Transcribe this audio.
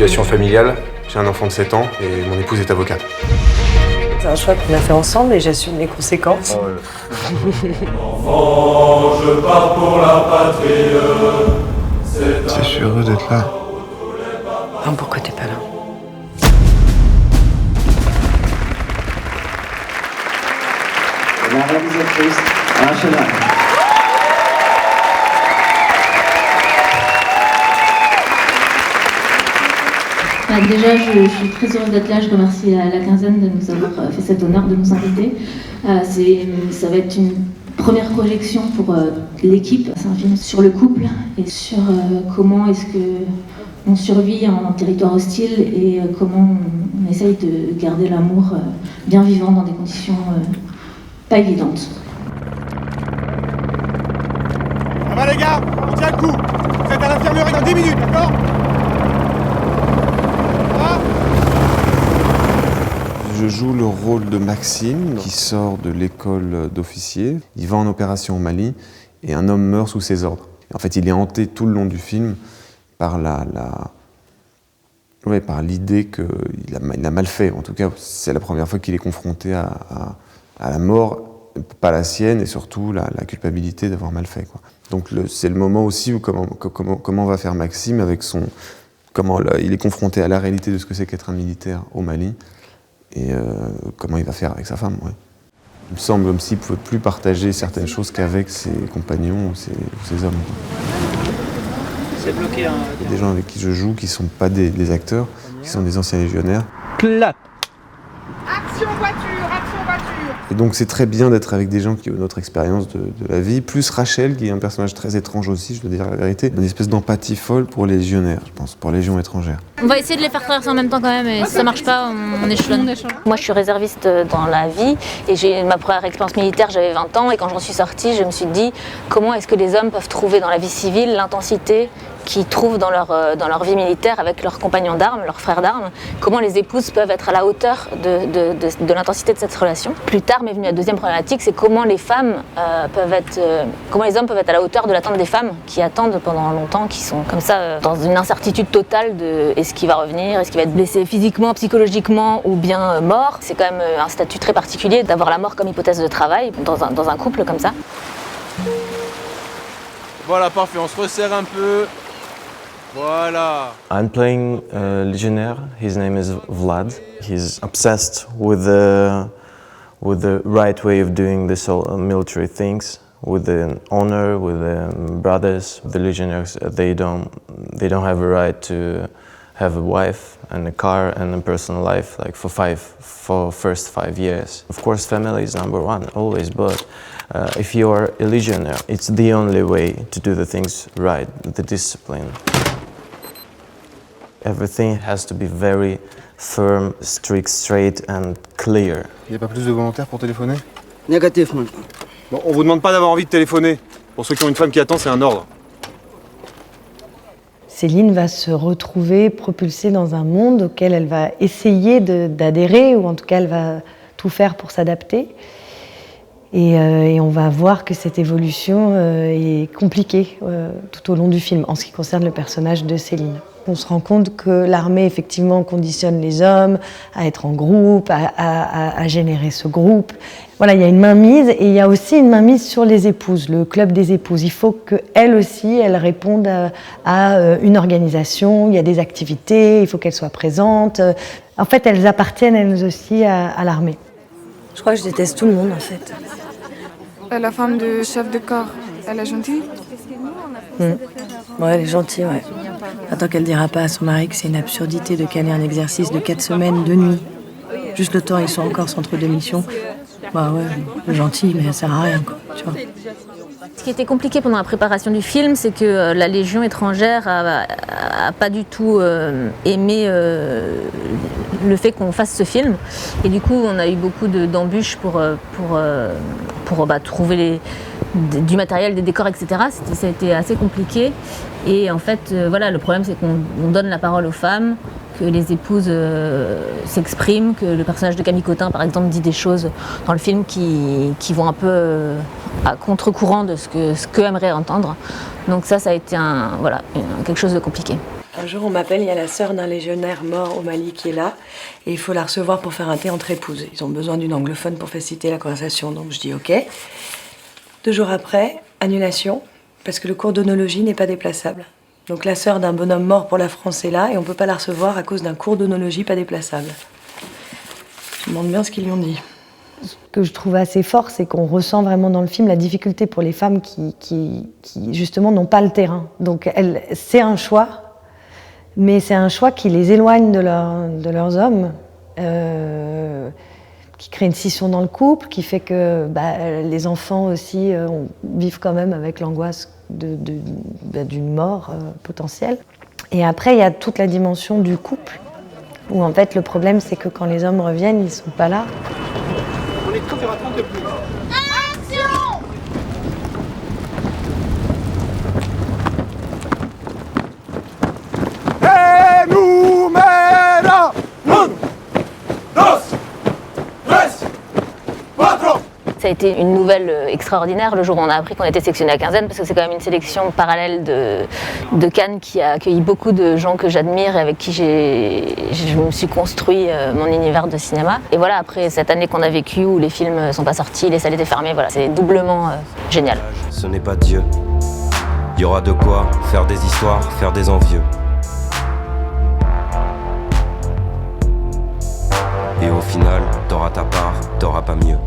situation familiale. J'ai un enfant de 7 ans et mon épouse est avocate. C'est un choix qu'on a fait ensemble et j'assume les conséquences. Oh, ouais. Enfant, je pars pour la patrie. Je suis heureux d'être là. Non, pourquoi t'es pas là? La réalisatrice Rachel. Déjà, je suis très heureuse d'être là. Je remercie la quinzaine de nous avoir fait cet honneur de nous inviter. Ça va être une première projection pour l'équipe. C'est un film sur le couple et sur comment est-ce qu'on survit en territoire hostile et comment on essaye de garder l'amour bien vivant dans des conditions pas évidentes. Ça va les gars, on tient le coup. Vous êtes à l'infirmerie dans 10 minutes, d'accord? Je joue le rôle de Maxime, qui sort de l'école d'officier. Il va en opération au Mali et un homme meurt sous ses ordres. En fait, il est hanté tout le long du film par par l'idée qu'il a mal fait. En tout cas, c'est la première fois qu'il est confronté à la mort, pas la sienne, et surtout la culpabilité d'avoir mal fait, quoi. Donc c'est le moment aussi où comment va faire Maxime avec il est confronté à la réalité de ce que c'est qu'être un militaire au Mali. Et comment il va faire avec sa femme, ouais. Il me semble comme s'il ne pouvait plus partager certaines choses qu'avec ses compagnons ou ses hommes. C'est bloqué. Il y a des gens avec qui je joue qui ne sont pas des acteurs, qui sont des anciens légionnaires. Clap. Action voiture. Et donc c'est très bien d'être avec des gens qui ont notre expérience de la vie, plus Rachel, qui est un personnage très étrange aussi, je dois dire la vérité, une espèce d'empathie folle pour les légionnaires, je pense, pour les légions étrangères. On va essayer de les faire traverser en même temps quand même, et si ça marche pas, on échelonne. Moi je suis réserviste dans la vie, et j'ai ma première expérience militaire, j'avais 20 ans, et quand j'en suis sortie, je me suis dit comment est-ce que les hommes peuvent trouver dans la vie civile l'intensité qu'ils trouvent dans leur vie militaire avec leurs compagnons d'armes, leurs frères d'armes, comment les épouses peuvent être à la hauteur de l'intensité de cette relation. Plus tard m'est venue la deuxième problématique, c'est comment les hommes peuvent être à la hauteur de l'attente des femmes qui attendent pendant longtemps, qui sont comme ça dans une incertitude totale de est-ce qu'il va revenir, est-ce qu'il va être blessé physiquement, psychologiquement ou bien mort. C'est quand même un statut très particulier d'avoir la mort comme hypothèse de travail dans un couple comme ça. Voilà, parfait, on se resserre un peu. Voilà. I'm playing a legionnaire. His name is Vlad. He's obsessed with the right way of doing this all military things, with the honor, with the brothers. The legionnaires, they don't have a right to have a wife and a car and a personal life, like for first 5 years. Of course, family is number one always, but if you are a legionnaire, it's the only way to do the things right, the discipline. Everything has to be very firm, strict, straight and clear. Il n'y a pas plus de volontaires pour téléphoner? Négatif, moi. Bon, on vous demande pas d'avoir envie de téléphoner. Pour ceux qui ont une femme qui attend, c'est un ordre. Céline va se retrouver propulsée dans un monde auquel elle va essayer d'adhérer, ou en tout cas elle va tout faire pour s'adapter. Et on va voir que cette évolution est compliquée tout au long du film, en ce qui concerne le personnage de Céline. On se rend compte que l'armée, effectivement, conditionne les hommes à être en groupe, à générer ce groupe. Voilà, il y a une mainmise, et il y a aussi une mainmise sur les épouses, le club des épouses. Il faut qu'elles aussi, elles répondent à une organisation, il y a des activités, il faut qu'elles soient présentes. En fait, elles appartiennent, elles aussi, à l'armée. Je crois que je déteste tout le monde, en fait. La femme du chef de corps, elle est gentille? Ouais, elle est gentille, ouais. Attends qu'elle dira pas à son mari que c'est une absurdité de caler un exercice de 4 semaines, 2 nuits. Juste le temps, ils sont encore entre 2 missions. Bah ouais, gentil, mais ça sert à rien, quoi, tu vois. Ce qui était compliqué pendant la préparation du film, c'est que la Légion étrangère a pas du tout aimé le fait qu'on fasse ce film. Et du coup, on a eu beaucoup d'embûches pour trouver du matériel, des décors, etc. Ça a été assez compliqué. Et en fait, voilà, le problème, c'est qu'on donne la parole aux femmes, que les épouses s'expriment, que le personnage de Camille Cotin, par exemple, dit des choses dans le film qui vont un peu à contre-courant de ce que aimerait entendre. Donc ça a été quelque chose de compliqué. Un jour, on m'appelle, il y a la sœur d'un légionnaire mort au Mali qui est là, et il faut la recevoir pour faire un thé entre épouses. Ils ont besoin d'une anglophone pour faciliter la conversation, donc je dis OK. 2 jours après, annulation, parce que le cours d'onologie n'est pas déplaçable. Donc la sœur d'un bonhomme mort pour la France est là, et on ne peut pas la recevoir à cause d'un cours d'onologie pas déplaçable. Je me demande bien ce qu'ils lui ont dit. Ce que je trouve assez fort, c'est qu'on ressent vraiment dans le film la difficulté pour les femmes qui justement n'ont pas le terrain. Donc c'est un choix, mais c'est un choix qui les éloigne de leurs hommes, qui crée une scission dans le couple, qui fait que les enfants aussi vivent quand même avec l'angoisse d'une mort potentielle. Et après, il y a toute la dimension du couple, où en fait le problème c'est que quand les hommes reviennent, ils ne sont pas là. On est prêt à faire un 30 de plus. Enumera! 1, 2, 3, 4. Ça a été une nouvelle extraordinaire le jour où on a appris qu'on était sélectionné à Quinzaine, parce que c'est quand même une sélection parallèle de Cannes qui a accueilli beaucoup de gens que j'admire et avec qui je me suis construit mon univers de cinéma. Et voilà, après cette année qu'on a vécue où les films ne sont pas sortis, les salles étaient fermées, voilà, c'est doublement génial. Ce n'est pas Dieu. Il y aura de quoi faire des histoires, faire des envieux. Et au final, t'auras ta part, t'auras pas mieux.